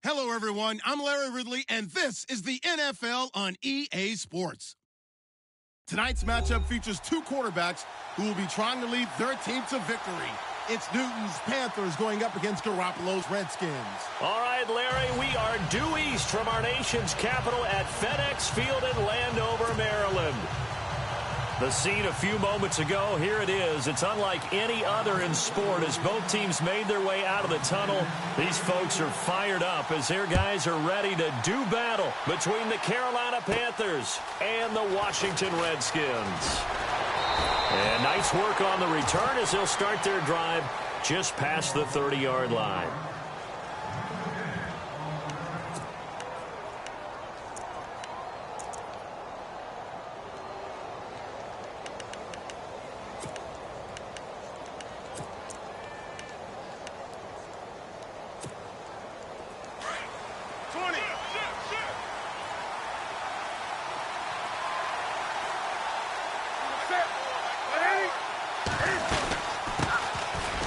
Hello, everyone. I'm Larry Ridley, and this is the NFL on EA Sports. Tonight's matchup features two quarterbacks who will be trying to lead their team to victory. It's Newton's Panthers going up against Garoppolo's Redskins. All right, Larry, we are due east from our nation's capital at FedEx Field in Landover, Maryland. The scene a few moments ago, here it is. It's unlike any other in sport as both teams made their way out of the tunnel. These folks are fired up as their guys are ready to do battle between the Carolina Panthers and the Washington Redskins. And nice work on the return as they'll start their drive just past the 30-yard line.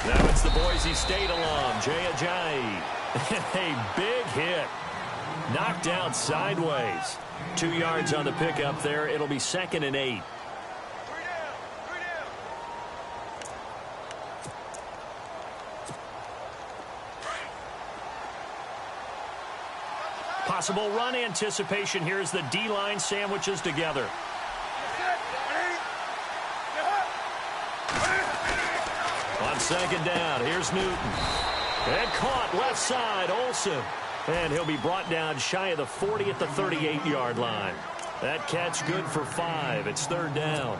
Now it's the Boise State alum, Jay Ajayi. A big hit. Knocked out sideways. 2 yards on the pickup there. It'll be 2nd and 8. Possible run anticipation here as the D-line sandwiches together. On 2nd down, here's Newton. And caught left side, Olsen. And he'll be brought down shy of the 40 at the 38-yard line. That catch good for 5. It's 3rd down.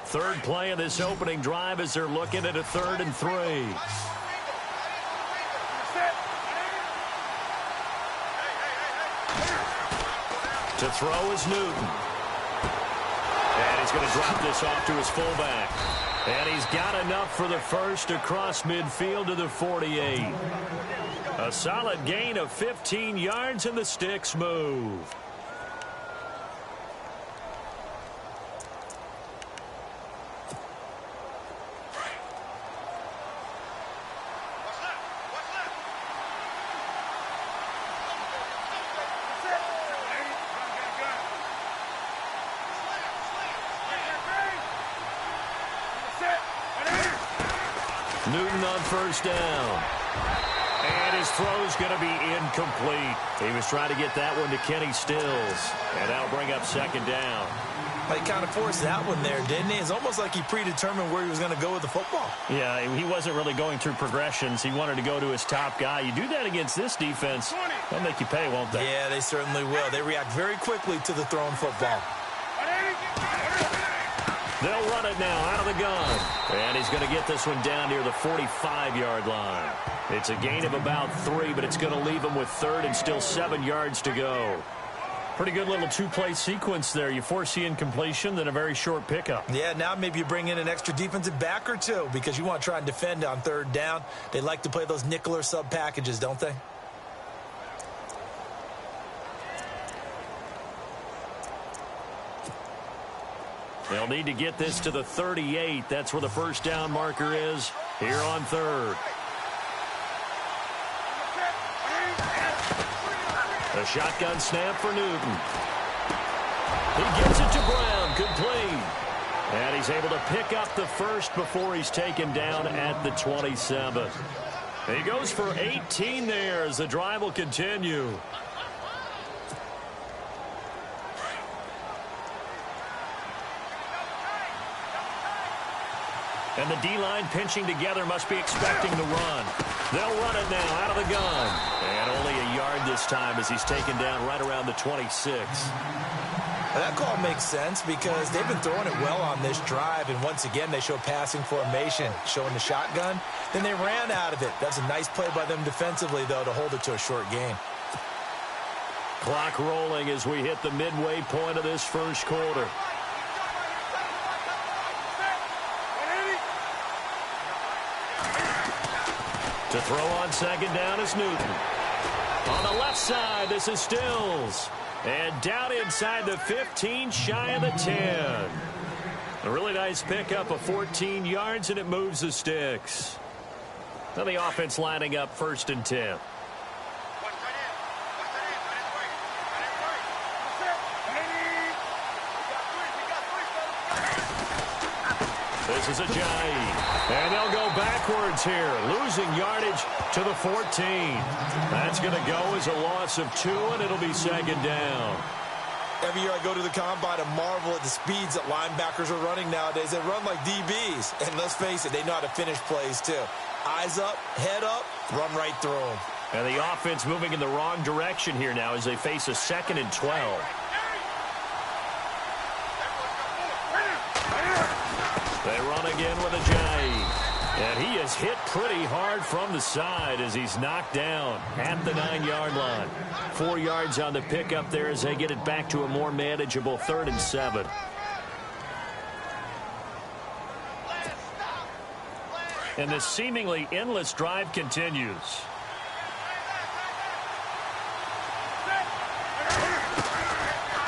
Third play of this opening drive as they're looking at a 3rd and 3. To throw is Newton. And he's going to drop this off to his fullback. And he's got enough for the first across midfield to the 48. A solid gain of 15 yards and the sticks move. Newton on 1st down. And his throw's going to be incomplete. He was trying to get that one to Kenny Stills. And that'll bring up 2nd down. He kind of forced that one there, didn't he? It's almost like he predetermined where he was going to go with the football. Yeah, he wasn't really going through progressions. He wanted to go to his top guy. You do that against this defense, they'll make you pay, won't they? Yeah, they certainly will. They react very quickly to the thrown football. They'll run it now out of the gun. And he's going to get this one down near the 45-yard line. It's a gain of about 3, but it's going to leave him with 3rd and still 7 yards to go. Pretty good little two-play sequence there. You force the incompletion, then a very short pickup. Yeah, now maybe you bring in an extra defensive back or two because you want to try and defend on 3rd down. They like to play those nickel or sub packages, don't they? They'll need to get this to the 38. That's where the 1st down marker is here on 3rd. A shotgun snap for Newton. He gets it to Brown, complete. And he's able to pick up the first before he's taken down at the 27. He goes for 18 there as the drive will continue. And the D-line pinching together must be expecting the run. They'll run it now out of the gun. And only a yard this time as he's taken down right around the 26. That call makes sense because they've been throwing it well on this drive. And once again, they show passing formation, showing the shotgun. Then they ran out of it. That's a nice play by them defensively, though, to hold it to a short gain. Clock rolling as we hit the midway point of this first quarter. To throw on 2nd down is Newton. On the left side, this is Stills. And down inside the 15, shy of the 10. A really nice pickup of 14 yards, and it moves the sticks. Now the offense lining up 1st and 10. This is Ajayi. And they'll go backwards here, losing yardage to the 14. That's going to go as a loss of 2, and it'll be 2nd down. Every year I go to the combine and marvel at the speeds that linebackers are running nowadays. They run like DBs. And let's face it, they know how to finish plays too. Eyes up, head up, run right through them. And the offense moving in the wrong direction here now as they face a 2nd and 12. They run again with Ajayi. And he is hit pretty hard from the side as he's knocked down at the 9-yard line. 4 yards on the pickup there as they get it back to a more manageable 3rd and 7. And this seemingly endless drive continues.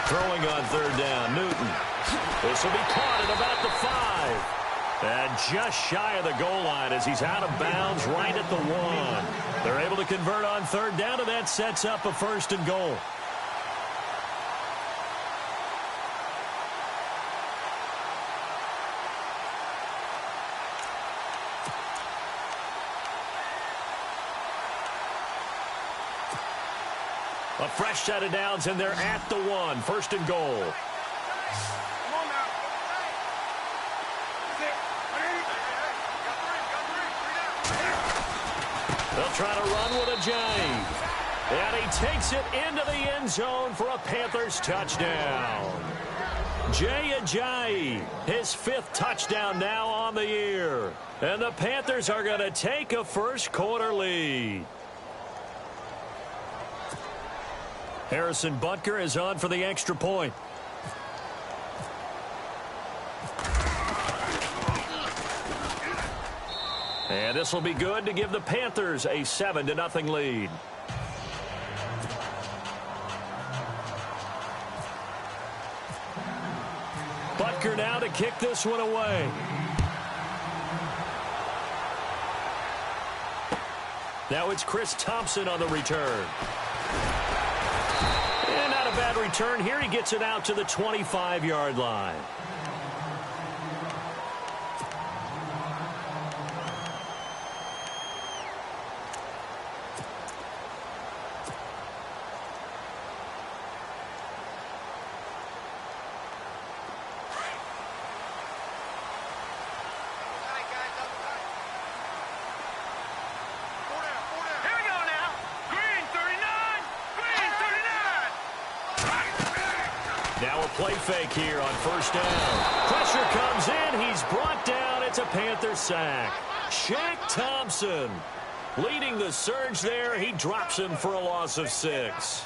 Throwing on 3rd down, Newton. This will be caught at about the 5. And just shy of the goal line as he's out of bounds right at the 1. They're able to convert on 3rd down, and that sets up a 1st and goal. A fresh set of downs, and they're at the 1. 1st and goal. They'll try to run with Ajayi. And he takes it into the end zone for a Panthers touchdown. Jay Ajayi, his 5th touchdown now on the year. And the Panthers are going to take a first-quarter lead. Harrison Butker is on for the extra point. And this will be good to give the Panthers a 7-0 lead. Butker now to kick this one away. Now it's Chris Thompson on the return. And not a bad return here. He gets it out to the 25-yard line. Play fake here on 1st down. Pressure comes in. He's brought down. It's a Panther sack. Shaq Thompson leading the surge there. He drops him for a loss of 6.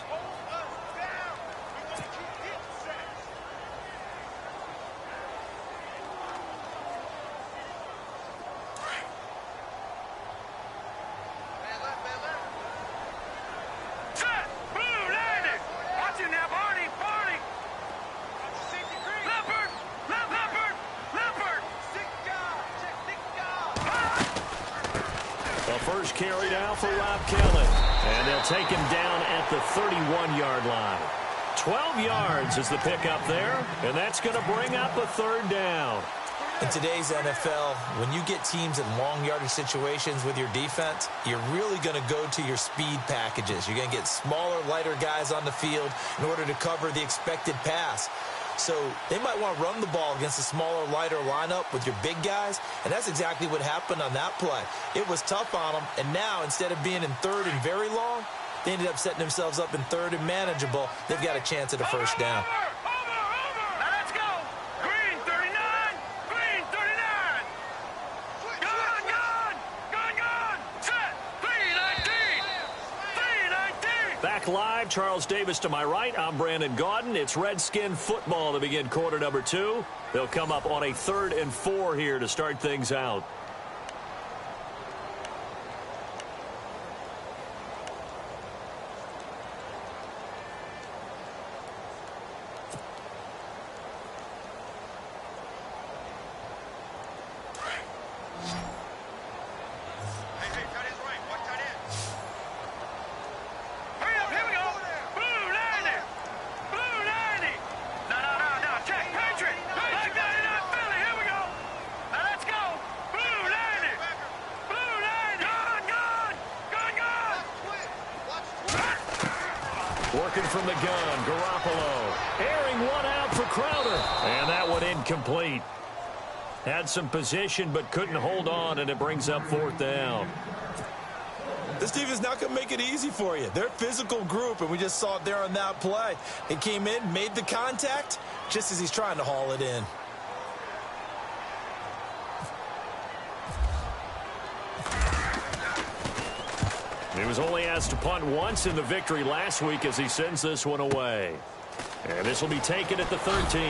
First carry now for Rob Kelly. And they'll take him down at the 31-yard line. 12 yards is the pickup there, and that's going to bring up a 3rd down. In today's NFL, when you get teams in long yardage situations with your defense, you're really going to go to your speed packages. You're going to get smaller, lighter guys on the field in order to cover the expected pass. So they might want to run the ball against a smaller, lighter lineup with your big guys, and that's exactly what happened on that play. It was tough on them, and now instead of being in 3rd and very long, they ended up setting themselves up in 3rd and manageable. They've got a chance at a 1st down. Now let's go. Green 39. Green 39. Gone. Set. 319. 319. Back live, Charles Davis to my right. I'm Brandon Gaudin. It's Redskin football to begin quarter number 2. They'll come up on a 3rd and 4 here to start things out. looking from the gun. Garoppolo airing one out for Crowder. And that one incomplete. Had some position but couldn't hold on, and it brings up fourth down. This team is not going to make it easy for you. They're a physical group, and we just saw it there on that play. He came in, made the contact, just as he's trying to haul it in. He was only asked to punt once in the victory last week as he sends this one away. And this will be taken at the 13.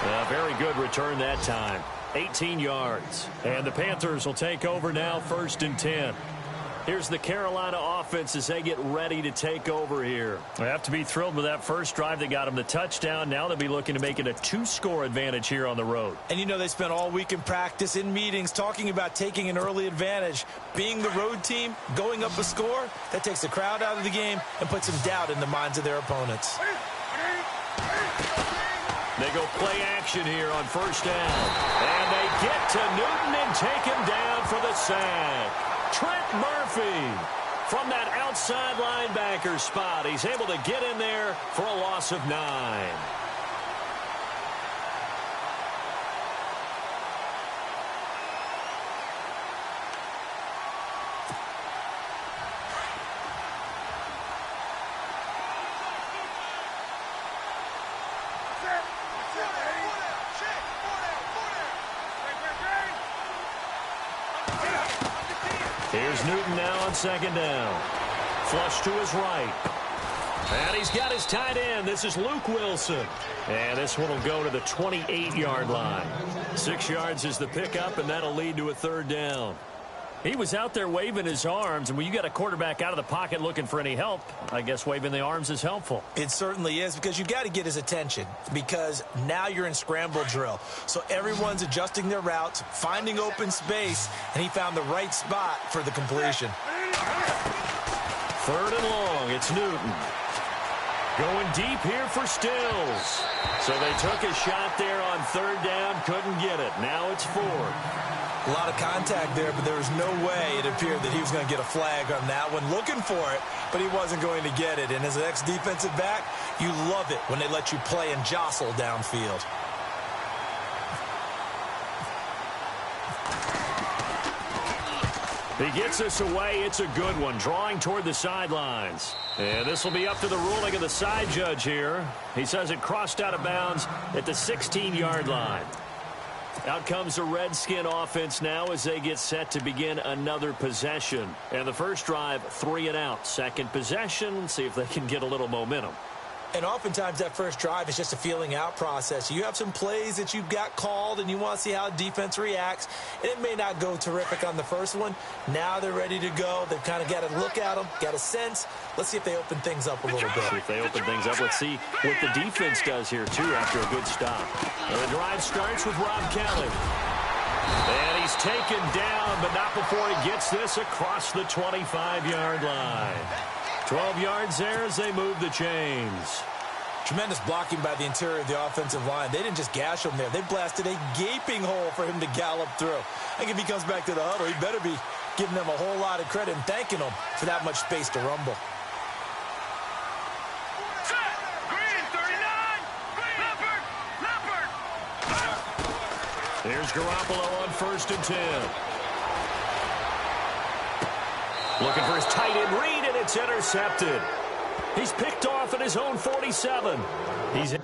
A very good return that time. 18 yards. And the Panthers will take over now, 1st and 10. Here's the Carolina offense as they get ready to take over here. They have to be thrilled with that first drive. They got them the touchdown. Now they'll be looking to make it a 2-score advantage here on the road. And you know they spent all week in practice, in meetings, talking about taking an early advantage. Being the road team, going up a score, that takes the crowd out of the game and puts some doubt in the minds of their opponents. They go play action here on 1st down. And they get to Newton and take him down for the sack. Trent Murphy from that outside linebacker spot. He's able to get in there for a loss of 9. Here's Newton now on 2nd down. Flush to his right. And he's got his tight end. This is Luke Wilson. And this one will go to the 28-yard line. 6 yards is the pickup, and that'll lead to a 3rd down. He was out there waving his arms, and when you got a quarterback out of the pocket looking for any help, I guess waving the arms is helpful. It certainly is, because you got to get his attention, because now you're in scramble drill. So everyone's adjusting their routes, finding open space, and he found the right spot for the completion. 3rd and long, it's Newton. Going deep here for Stills. So they took a shot there on 3rd down, couldn't get it. Now it's 4th. A lot of contact there, but there was no way it appeared that he was going to get a flag on that one. Looking for it, but he wasn't going to get it. And as an ex-defensive back, you love it when they let you play and jostle downfield. He gets this away. It's a good one, drawing toward the sidelines. And this will be up to the ruling of the side judge here. He says it crossed out of bounds at the 16-yard line. Out comes the Redskin offense now as they get set to begin another possession. And the first drive, 3 and out. Second possession, see if they can get a little momentum. And oftentimes that first drive is just a feeling out process. You have some plays that you've got called and you want to see how defense reacts. And it may not go terrific on the first one. Now they're ready to go. They've kind of got to look at them, got a sense. Let's see if they open things up a little bit. See if they open things up. Let's see what the defense does here, too, after a good stop. And the drive starts with Rob Kelly. And he's taken down, but not before he gets this across the 25-yard line. 12 yards there as they move the chains. Tremendous blocking by the interior of the offensive line. They didn't just gash him there. They blasted a gaping hole for him to gallop through. I think if he comes back to the huddle, he better be giving them a whole lot of credit and thanking them for that much space to rumble. Green 39. Leopard. Here's Garoppolo on 1st and 10. Looking for his tight end read, and it's intercepted. He's picked off at his own 47. He's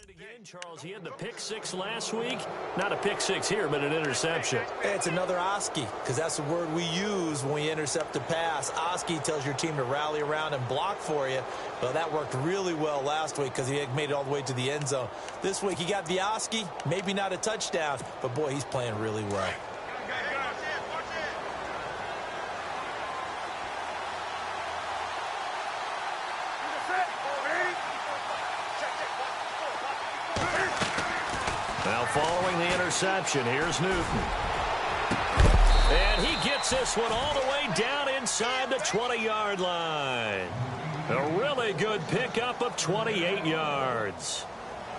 again, Charles, he had the pick 6 last week. Not a pick 6 here, but an interception. It's another Oski, because that's the word we use when we intercept a pass. Oski tells your team to rally around and block for you. Well, that worked really well last week because he had made it all the way to the end zone. This week, he got the Oski, maybe not a touchdown, but boy, he's playing really well. following the interception, here's Newton. And he gets this one all the way down inside the 20-yard line. A really good pickup of 28 yards.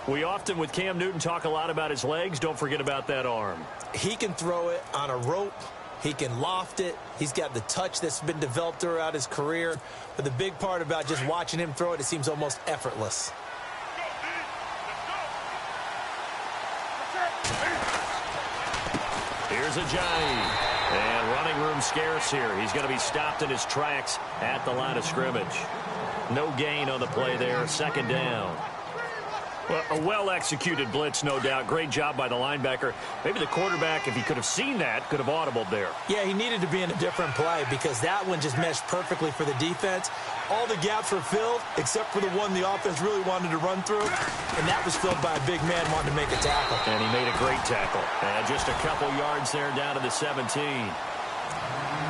We often, with Cam Newton, talk a lot about his legs. Don't forget about that arm. He can throw it on a rope. He can loft it. He's got the touch that's been developed throughout his career. But the big part about just watching him throw it, it seems almost effortless. Here's Ajayi. And running room scarce here. He's going to be stopped in his tracks at the line of scrimmage. No gain on the play there. Second down. Well, a well-executed blitz, no doubt. Great job by the linebacker. Maybe the quarterback, if he could have seen that, could have audibled there. Yeah, he needed to be in a different play because that one just meshed perfectly for the defense. All the gaps were filled except for the one the offense really wanted to run through, and that was filled by a big man wanting to make a tackle. And he made a great tackle. And just a couple yards there down to the 17.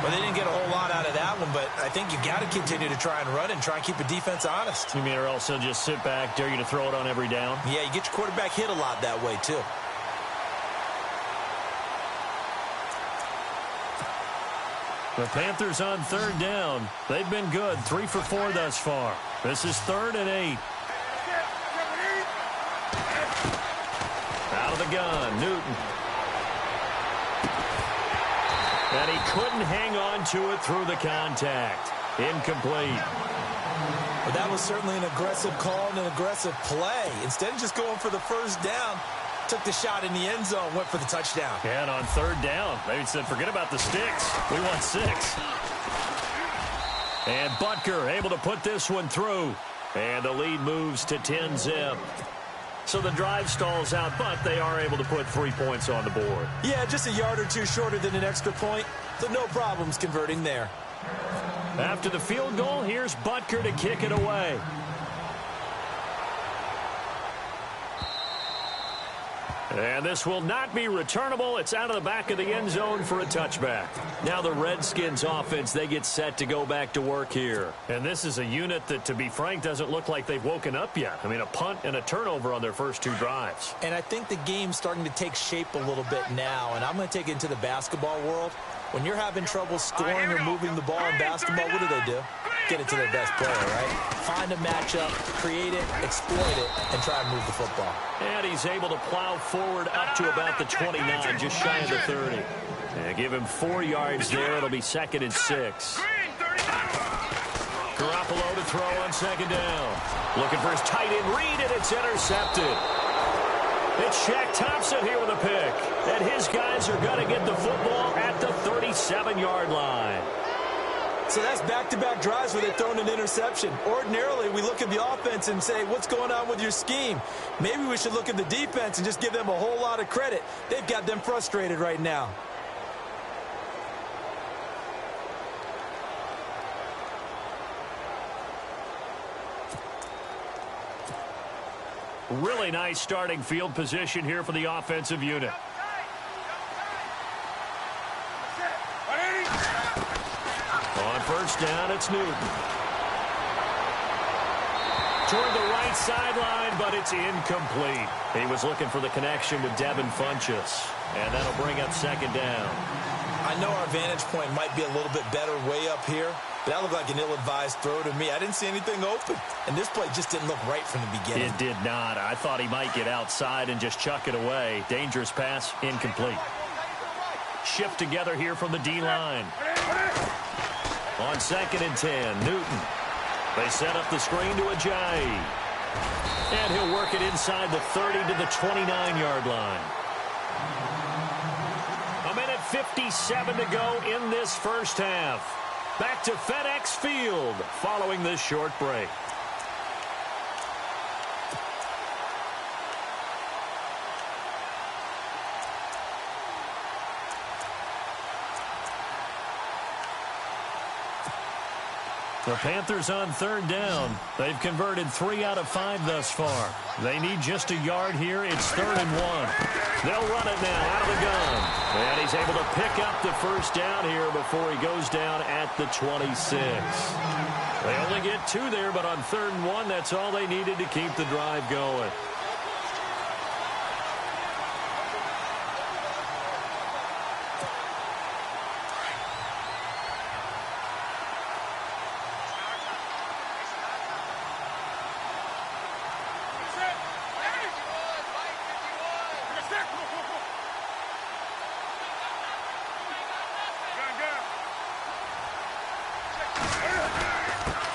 Well, they didn't get a whole lot out of that one, but I think you got to continue to try and run and try and keep a defense honest. You mean or else he'll just sit back, dare you to throw it on every down? Yeah, you get your quarterback hit a lot that way, too. The Panthers on third down. They've been good. 3 for 4 thus far. This is 3rd and 8. Out of the gun, Newton. And he couldn't hang on to it through the contact. Incomplete. Well, that was certainly an aggressive call and an aggressive play. Instead of just going for the first down, took the shot in the end zone, went for the touchdown. And on third down, they said, forget about the sticks. We want 6. And Butker able to put this one through. And the lead moves to 10-zip. So the drive stalls out, but they are able to put 3 points on the board. Yeah, just a yard or two shorter than an extra point, so no problems converting there. After the field goal, here's Butker to kick it away. And this will not be returnable. It's out of the back of the end zone for a touchback. Now the Redskins offense, they get set to go back to work here. And this is a unit that, to be frank, doesn't look like they've woken up yet. I mean, a punt and a turnover on their first 2 drives. And I think the game's starting to take shape a little bit now. And I'm going to take it into the basketball world. When you're having trouble scoring or moving the ball in basketball, what do? Get it to their best player, right? Find a matchup, create it, exploit it, and try and move the football. And he's able to plow forward up to about the 29, just shy of the 30. And give him 4 yards there. It'll be 2nd and 6. Garoppolo to throw on 2nd down. Looking for his tight end read, and it's intercepted. It's Shaq Thompson here with a pick. And his guys are going to get the football at the 37-yard line. So that's back-to-back drives where they've thrown an interception. Ordinarily, we look at the offense and say, what's going on with your scheme? Maybe we should look at the defense and just give them a whole lot of credit. They've got them frustrated right now. Really nice starting field position here for the offensive unit. On first down, it's Newton. Toward the right sideline, but it's incomplete. He was looking for the connection with Devin Funchess. And that'll bring up 2nd down. I know our vantage point might be a little bit better way up here, but that looked like an ill-advised throw to me. I didn't see anything open, and this play just didn't look right from the beginning. It did not. I thought he might get outside and just chuck it away. Dangerous pass, incomplete. Shift together here from the D-line. On 2nd and 10, Newton. They set up the screen to Ajayi. And he'll work it inside the 30 to the 29-yard line. 1:57 to go in this first half. Back to FedEx Field following this short break. The Panthers on third down. They've converted 3 out of 5 thus far. They need just a yard here. It's 3rd and 1. They'll run it now out of the gun. And he's able to pick up the first down here before he goes down at the 26. They only get 2 there, but on 3rd and 1, that's all they needed to keep the drive going.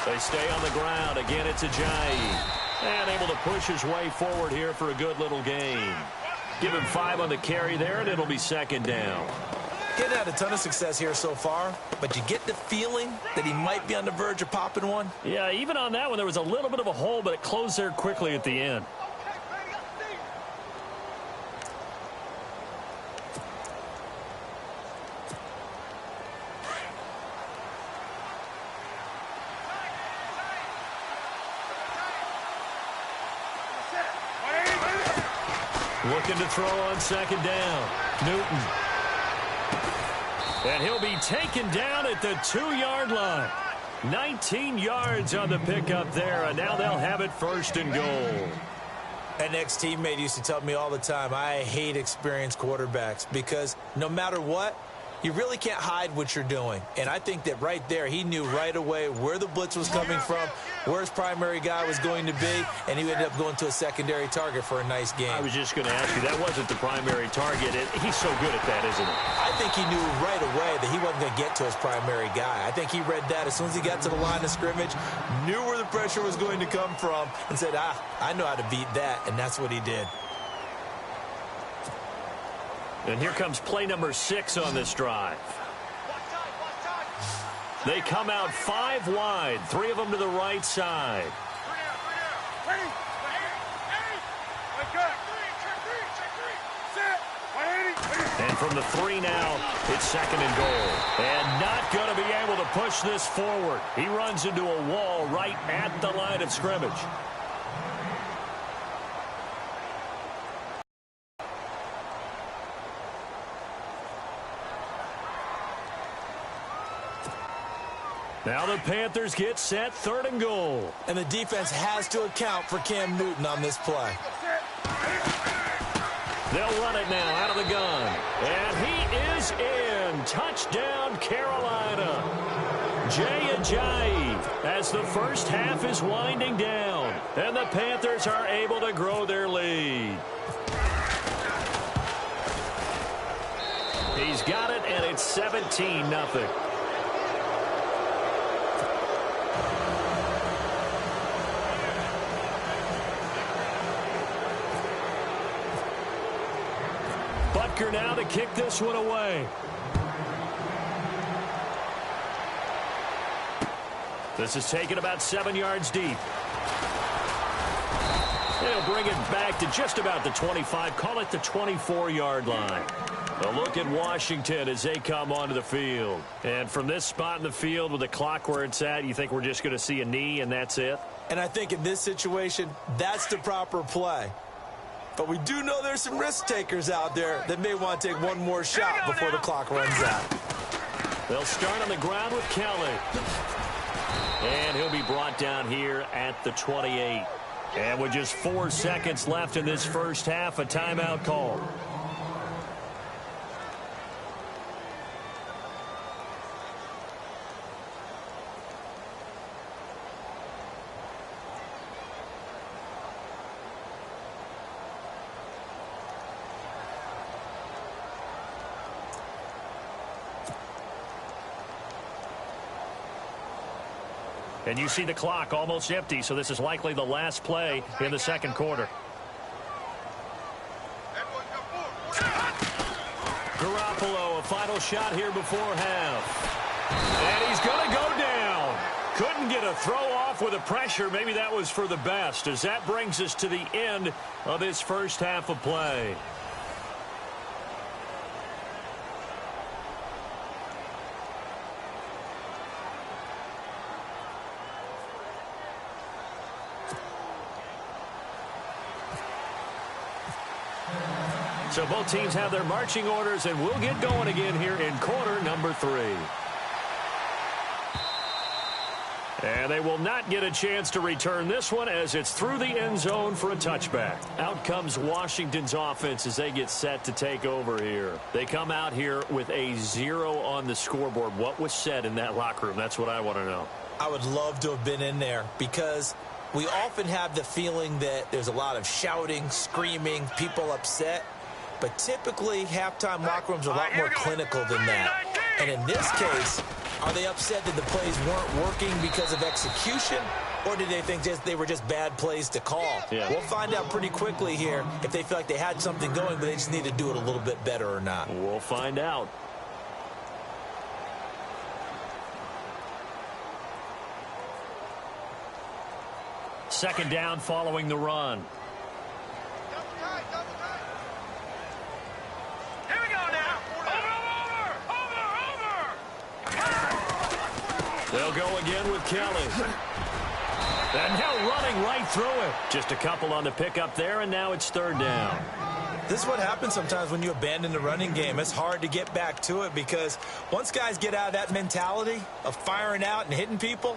They stay on the ground. Again, it's Ajayi. And able to push his way forward here for a good little gain. Give him 5 on the carry there, and it'll be second down. Getting had a ton of success here so far, but you get the feeling that he might be on the verge of popping one. Yeah, even on that one, there was a little bit of a hole, but it closed there quickly at the end. Looking to throw on second down. Newton. And he'll be taken down at the 2-yard line. 19 yards on the pickup there, and now they'll have it first and goal. An ex-teammate used to tell me all the time, I hate experienced quarterbacks because no matter what, you really can't hide what you're doing. And I think that right there, he knew right away where the blitz was coming from, where his primary guy was going to be, and he ended up going to a secondary target for a nice game. I was just going to ask you, that wasn't the primary target. He's so good at that, isn't he? I think he knew right away that he wasn't going to get to his primary guy. I think he read that as soon as he got to the line of scrimmage, knew where the pressure was going to come from, and said, I know how to beat that, and that's what he did. And here comes play number 6 on this drive. They come out 5 wide, 3 of them to the right side. And from the 3 now, it's second and goal. And not going to be able to push this forward. He runs into a wall right at the line of scrimmage. Now the Panthers get set, 3rd and goal. And the defense has to account for Cam Newton on this play. They'll run it now out of the gun. And he is in. Touchdown, Carolina. Jay Ajayi as the first half is winding down. And the Panthers are able to grow their lead. He's got it, and it's 17-0. Butker now to kick this one away. This is taken about 7 yards deep. They'll bring it back to just about the 25, call it the 24-yard line. A look at Washington as they come onto the field. And from this spot in the field with the clock where it's at, you think we're just going to see a knee and that's it? And I think in this situation, that's the proper play. But we do know there's some risk takers out there that may want to take one more shot before the clock runs out. They'll start on the ground with Kelly. And he'll be brought down here at the 28. And with just 4 seconds left in this first half, a timeout call. And you see the clock almost empty, so this is likely the last play in the second quarter. Garoppolo, a final shot here before half. And he's going to go down. Couldn't get a throw off with the pressure. Maybe that was for the best, as that brings us to the end of this first half of play. So both teams have their marching orders, and we'll get going again here in quarter number 3. And they will not get a chance to return this one as it's through the end zone for a touchback. Out comes Washington's offense as they get set to take over here. They come out here with a 0 on the scoreboard. What was said in that locker room? That's what I want to know. I would love to have been in there because we often have the feeling that there's a lot of shouting, screaming, people upset. But typically, halftime locker rooms are a lot more clinical than that. And in this case, Are they upset that the plays weren't working because of execution, or did they think they were just bad plays to call? Yeah. We'll find out pretty quickly here if they feel like they had something going, but they just need to do it a little bit better or not. We'll find out. Second down following the run. Here we go now. Over. They'll go again with Kelly. And now running right through it. Just a couple on the pickup there, and now it's third down. This is what happens sometimes when you abandon the running game. It's hard to get back to it because once guys get out of that mentality of firing out and hitting people,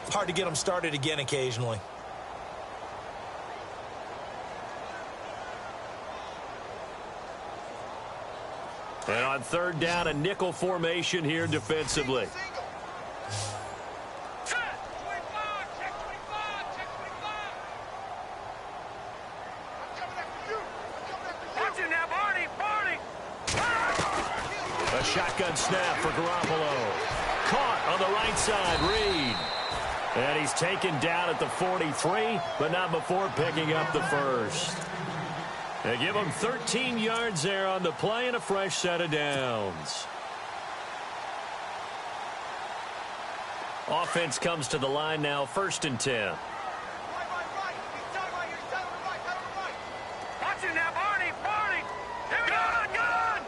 it's hard to get them started again occasionally. And on third down, a nickel formation here defensively. A shotgun snap for Garoppolo. Caught on the right side, Reed. And he's taken down at the 43, but not before picking up the first. They give him 13 yards there on the play and a fresh set of downs. Offense comes to the line now, 1st and 10. Watch it now, Barney. Here we go. Gun.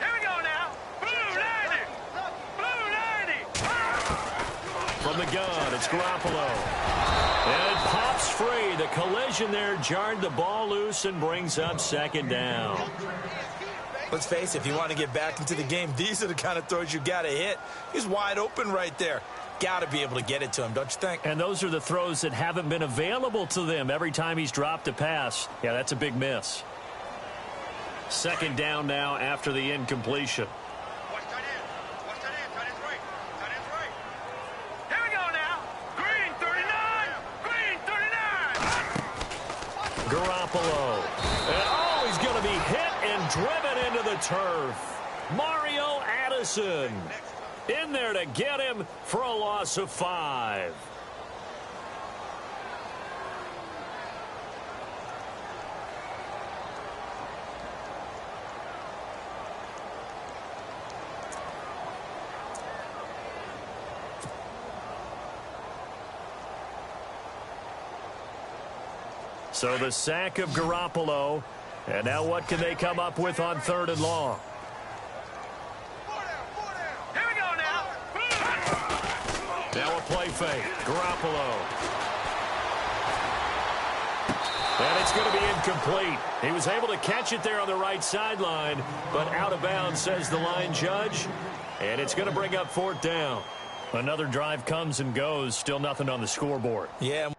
Here we go now. Blue 90. From the gun, it's Garoppolo. And it pops free. The collision there jarred the ball loose and brings up second down. Let's face it, if you want to get back into the game, these are the kind of throws you got to hit. He's wide open right there. Got to be able to get it to him, don't you think? And those are the throws that haven't been available to them every time he's dropped a pass. Yeah, that's a big miss. Second down now after the incompletion. Watch tight end. Tight end's right. Here we go now. Green 39. Garoppolo. And he's going to be hit and driven into the turf. Mario Addison in there to get him for a loss of 5. So the sack of Garoppolo. And now what can they come up with on 3rd and long? Here we go now. Now a play fake. Garoppolo. And it's going to be incomplete. He was able to catch it there on the right sideline, but out of bounds, says the line judge. And it's going to bring up 4th down. Another drive comes and goes. Still nothing on the scoreboard. Yeah.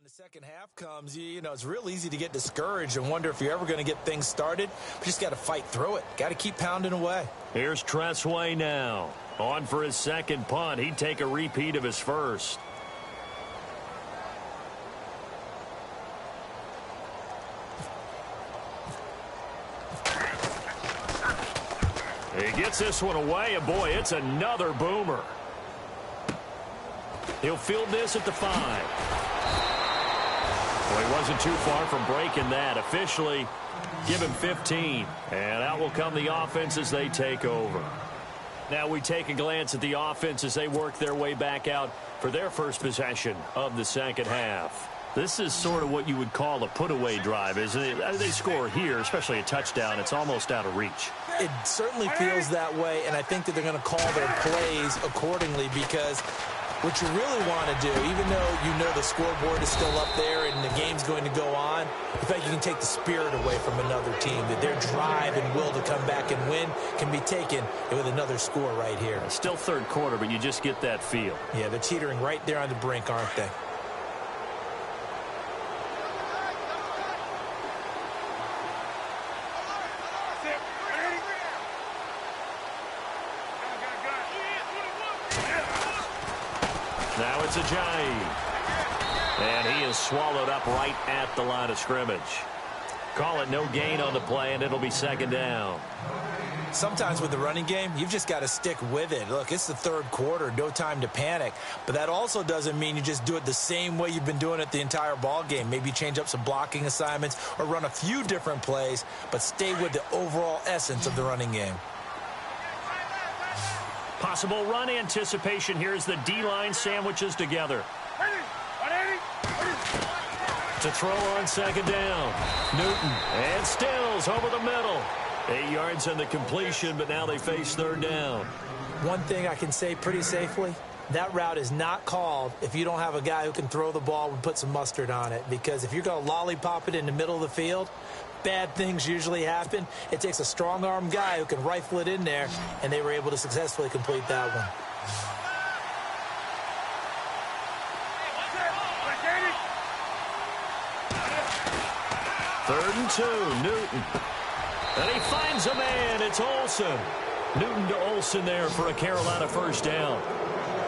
Second half comes, you know, it's real easy to get discouraged and wonder if you're ever going to get things started. But just got to fight through it. Got to keep pounding away. Here's Tressway now. On for his second punt. He'd take a repeat of his first. He gets this one away, and boy, it's another boomer. He'll field this at the 5. Well, he wasn't too far from breaking that. Officially, give him 15. And out will come the offense as they take over. Now we take a glance at the offense as they work their way back out for their first possession of the second half. This is sort of what you would call a put-away drive, isn't it? They score here, especially a touchdown. It's almost out of reach. It certainly feels that way, and I think that they're going to call their plays accordingly because what you really want to do, even though you know the scoreboard is still up there and the game's going to go on, I think you can take the spirit away from another team, that their drive and will to come back and win can be taken with another score right here. Still third quarter, but you just get that feel. Yeah, they're teetering right there on the brink, aren't they? Now it's Ajayi. And he is swallowed up right at the line of scrimmage. Call it no gain on the play, and it'll be second down. Sometimes with the running game, you've just got to stick with it. Look, it's the third quarter, no time to panic. But that also doesn't mean you just do it the same way you've been doing it the entire ball game. Maybe change up some blocking assignments or run a few different plays, but stay with the overall essence of the running game. Possible run anticipation here as the D-line sandwiches together. To throw on second down. Newton and Stills over the middle. 8 yards on the completion, but now they face third down. One thing I can say pretty safely, that route is not called if you don't have a guy who can throw the ball and put some mustard on it. Because if you're going to lollipop it in the middle of the field, bad things usually happen. It takes a strong-arm guy who can rifle it in there, and they were able to successfully complete that one. Third and 2, Newton. And he finds a man. It's Olsen. Newton to Olsen there for a Carolina first down.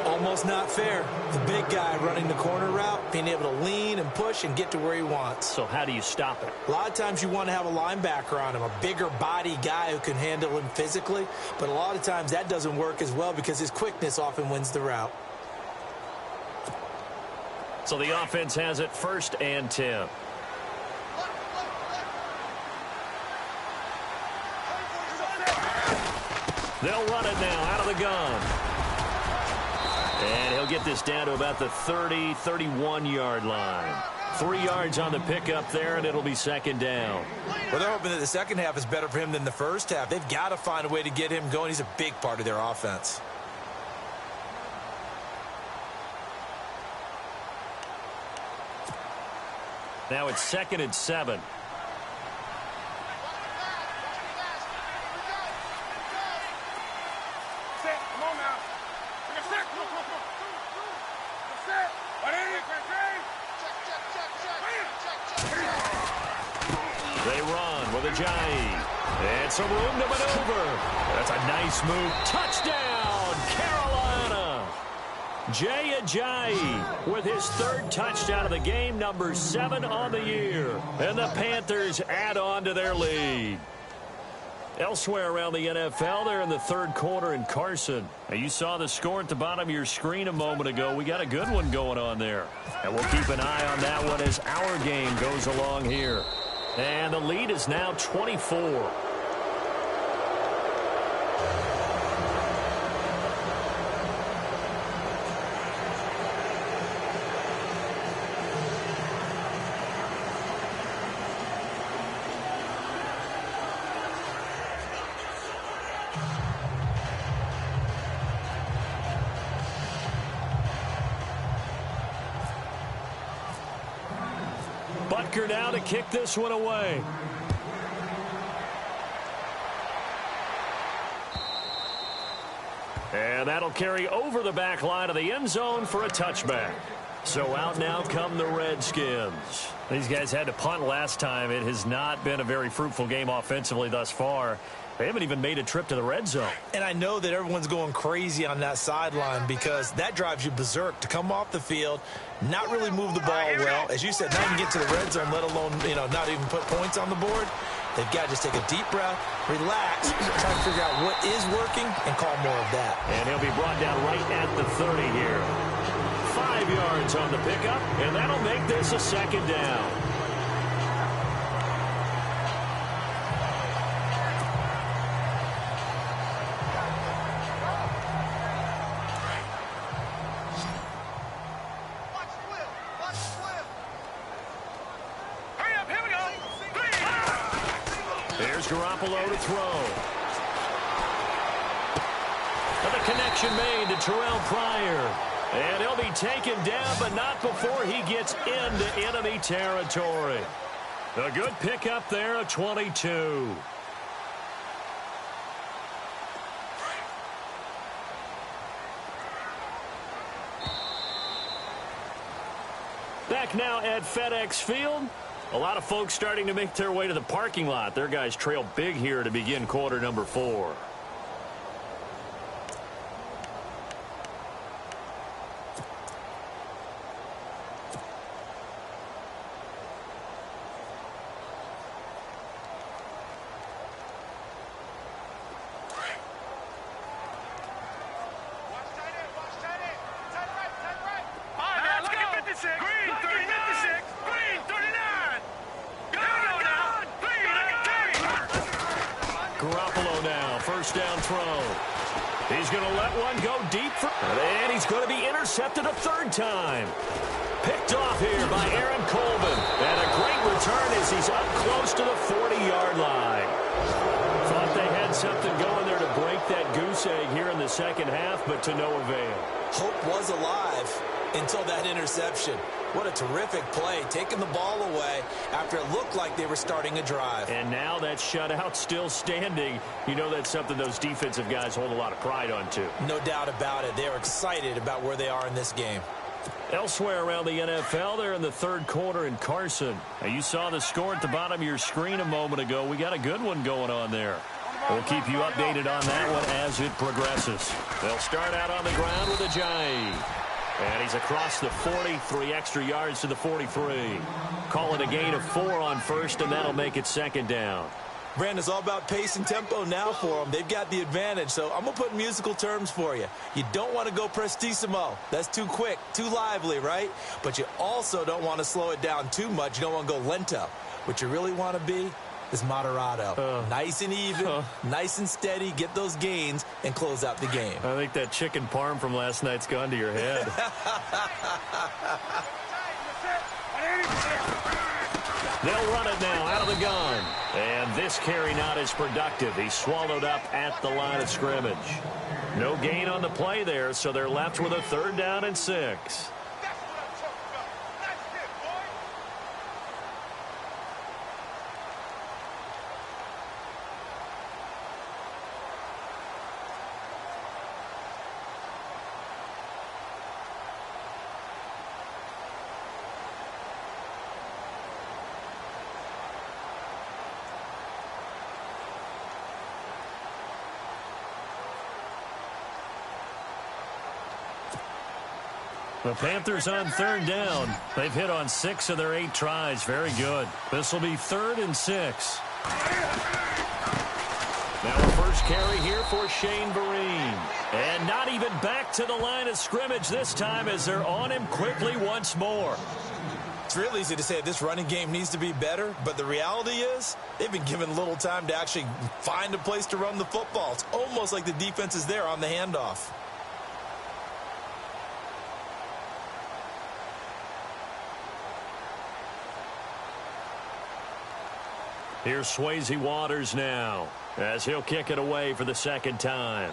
Almost not fair. The big guy running the corner route, being able to lean and push and get to where he wants. So how do you stop it? A lot of times you want to have a linebacker on him, a bigger body guy who can handle him physically. But a lot of times that doesn't work as well because his quickness often wins the route. So the offense has it 1st and 10. They'll run it now out of the gun. And he'll get this down to about the 30, 31-yard line. 3 yards on the pickup there, and it'll be second down. Well, they're hoping that the second half is better for him than the first half. They've got to find a way to get him going. He's a big part of their offense. Now it's 2nd and 7. They run with Ajayi. And some room to maneuver. That's a nice move. Touchdown, Carolina. Jay Ajayi with his 3rd touchdown of the game, number 7 on the year. And the Panthers add on to their lead. Elsewhere around the NFL, they're in the 3rd quarter in Carson. Now, you saw the score at the bottom of your screen a moment ago. We got a good one going on there. And we'll keep an eye on that one as our game goes along here. And the lead is now 24. Butker now to kick this one away. And that'll carry over the back line of the end zone for a touchback. So out now come the Redskins. These guys had to punt last time. It has not been a very fruitful game offensively thus far. They haven't even made a trip to the red zone. And I know that everyone's going crazy on that sideline because that drives you berserk to come off the field, not really move the ball well. As you said, not even get to the red zone, let alone, not even put points on the board. They've got to just take a deep breath, relax, try to figure out what is working, and call more of that. And he'll be brought down right at the 30 here. 5 yards on the pickup, and that'll make this a second down. Garoppolo to throw. And the connection made to Terrell Pryor. And he'll be taken down, but not before he gets into enemy territory. A good pickup there of 22. Back now at FedEx Field. A lot of folks starting to make their way to the parking lot. Their guys trail big here to begin quarter number 4. first down throw. He's going to let one go deep. And he's going to be intercepted a third time. Picked off here by Aaron Colvin. And a great return as he's up close to the 40-yard line. Thought they had something going there to break that goose egg here in the second half, but to no avail. Hope was alive until that interception. What a terrific play, taking the ball away after it looked like they were starting a drive. And now that shutout still standing. You know that's something those defensive guys hold a lot of pride on, too. No doubt about it. They are excited about where they are in this game. Elsewhere around the NFL, they're in the third quarter in Carson. Now, you saw the score at the bottom of your screen a moment ago. We got a good one going on there. We'll keep you updated on that one as it progresses. They'll start out on the ground with Ajayi. And he's across the 43 extra yards to the 43. Call it a gain of 4 on first, and that'll make it second down. Brandon, it's all about pace and tempo now for them. They've got the advantage, so I'm going to put musical terms for you. You don't want to go prestissimo. That's too quick, too lively, right? But you also don't want to slow it down too much. You don't want to go lento. What you really want to be is moderato. Nice and even, nice and steady, get those gains, and close out the game. I think that chicken parm from last night's gone to your head. They'll run it now out of the gun. And this carry not as productive. He's swallowed up at the line of scrimmage. No gain on the play there, so they're left with a third down and 6. The Panthers on third down. They've hit on 6 of their 8 tries. Very good. This will be 3rd and 6. Now a first carry here for Shane Vereen. And not even back to the line of scrimmage this time as they're on him quickly once more. It's real easy to say this running game needs to be better, but the reality is they've been given little time to actually find a place to run the football. It's almost like the defense is there on the handoff. Here's Swayze Waters now as he'll kick it away for the second time.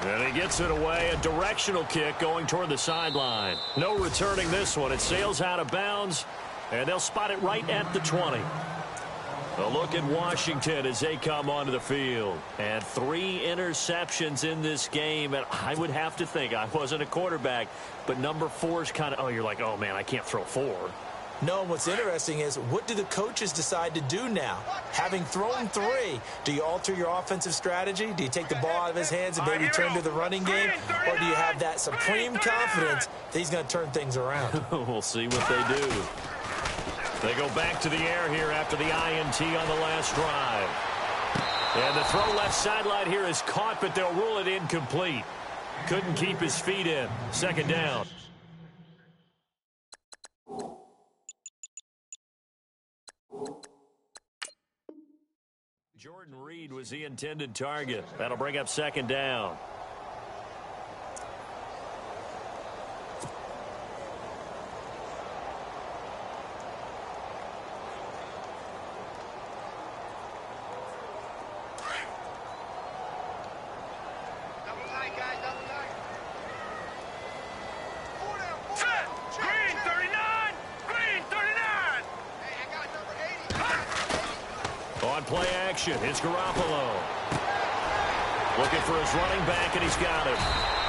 And he gets it away, a directional kick going toward the sideline. No returning this one. It sails out of bounds, and they'll spot it right at the 20. A look at Washington as they come onto the field. And 3 interceptions in this game. And I would have to think, I wasn't a quarterback, but number 4 is kind of, you're like, oh, man, I can't throw 4. No, what's interesting is what do the coaches decide to do now? Having thrown 3, do you alter your offensive strategy? Do you take the ball out of his hands and maybe turn to the running game? Or do you have that supreme confidence that he's going to turn things around? We'll see what they do. They go back to the air here after the INT on the last drive. And the throw left sideline here is caught, but they'll rule it incomplete. Couldn't keep his feet in. Second down. Jordan Reed was the intended target. That'll bring up second down. Play action. It's Garoppolo. Looking for his running back, and he's got him.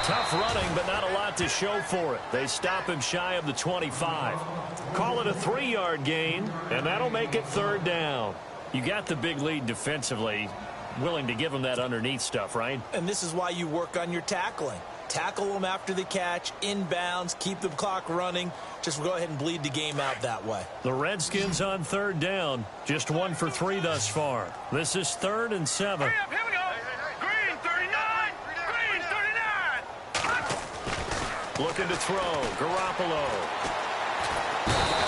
Tough running, but not a lot to show for it. They stop him shy of the 25. Call it a 3-yard gain, and that'll make it third down. You got the big lead defensively. Willing to give him that underneath stuff, right? And this is why you work on your tackling. Tackle them after the catch, inbounds, keep the clock running. Just go ahead and bleed the game out that way. The Redskins on third down. Just 1 for 3 thus far. This is 3rd and 7. Here we go. Green 39. Green 39. Looking to throw. Garoppolo.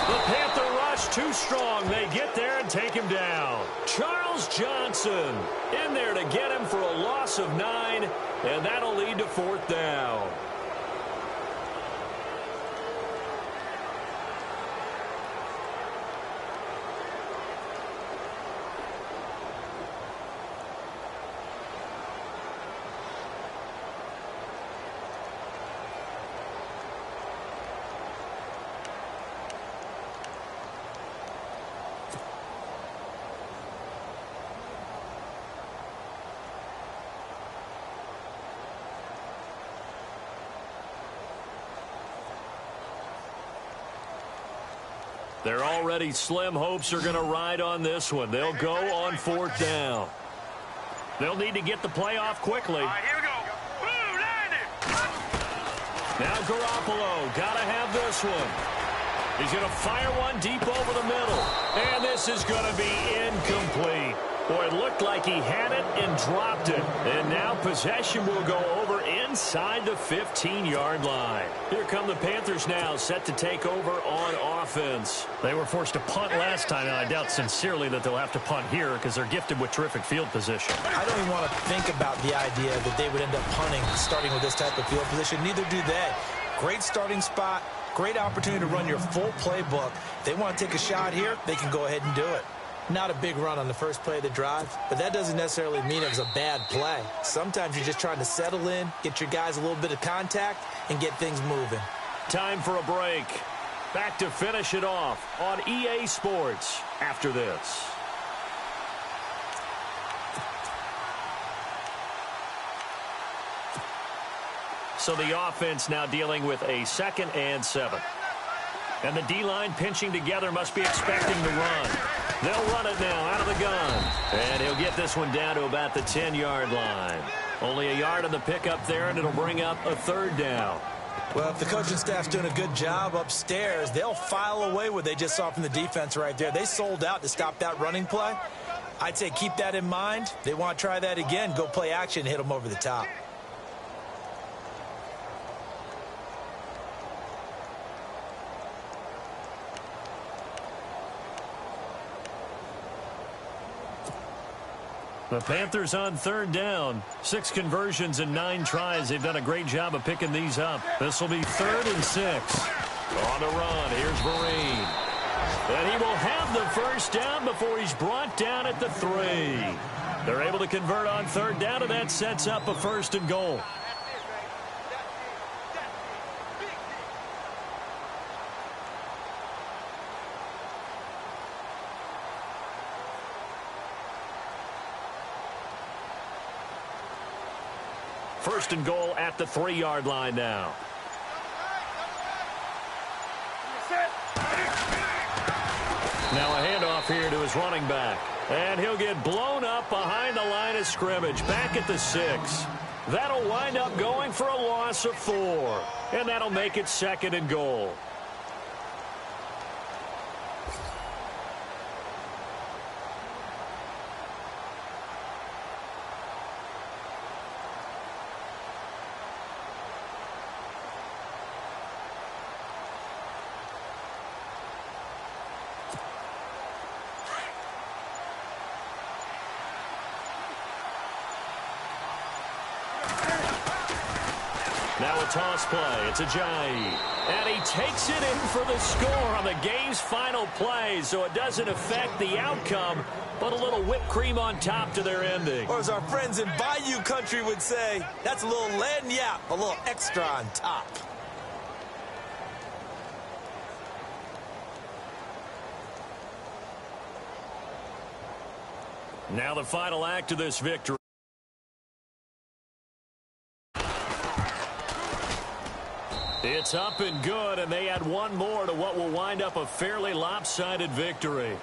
The Panther rush too strong. They get there and take him down. Charles Johnson in there to get him for a loss of 9, and that'll lead to 4th down. Their already slim hopes are going to ride on this one. They'll go on 4th down. They'll need to get the play off quickly. All right, here we go. Boom, landed. Now Garoppolo, got to have this one. He's going to fire one deep over the middle. And this is going to be incomplete. Boy, it looked like he had it and dropped it. And now possession will go over inside the 15-yard line. Here come the Panthers now, set to take over on offense. They were forced to punt last time, and I doubt sincerely that they'll have to punt here because they're gifted with terrific field position. I don't even want to think about the idea that they would end up punting starting with this type of field position. Neither do they. Great starting spot, great opportunity to run your full playbook. If they want to take a shot here, they can go ahead and do it. Not a big run on the first play of the drive, but that doesn't necessarily mean it was a bad play. Sometimes you're just trying to settle in, get your guys a little bit of contact, and get things moving. Time for a break. Back to finish it off on EA Sports after this. So the offense now dealing with a 2nd and 7. And the D-line pinching together must be expecting to run. They'll run it now out of the gun. And he'll get this one down to about the 10-yard line. Only a yard on the pickup there, and it'll bring up a 3rd down. Well, if the coaching staff's doing a good job upstairs, they'll file away what they just saw from the defense right there. They sold out to stop that running play. I'd say keep that in mind. They want to try that again, go play action, hit them over the top. The Panthers on 3rd down. 6 conversions and 9 tries. They've done a great job of picking these up. This will be 3rd and 6. On the run, here's Vereen. And he will have the 1st down before he's brought down at the 3. They're able to convert on 3rd down, and that sets up a 1st and goal. First and goal at the 3-yard line now. Now a handoff here to his running back. And he'll get blown up behind the line of scrimmage. Back at the 6. That'll wind up going for a loss of 4. And that'll make it 2nd and goal. Now a toss play. It's Ajayi. And he takes it in for the score on the game's final play, so it doesn't affect the outcome, but a little whipped cream on top to their ending. Or as our friends in Bayou country would say, that's a little lagniappe, a little extra on top. Now the final act of this victory. It's up and good, and they add one more to what will wind up a fairly lopsided victory.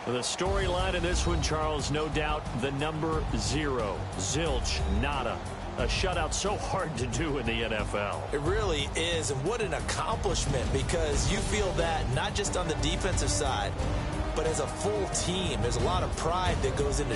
The storyline in this one, Charles, no doubt the number 0. Zilch, nada. A shutout so hard to do in the NFL. It really is, and what an accomplishment, because you feel that not just on the defensive side, but as a full team. There's a lot of pride that goes into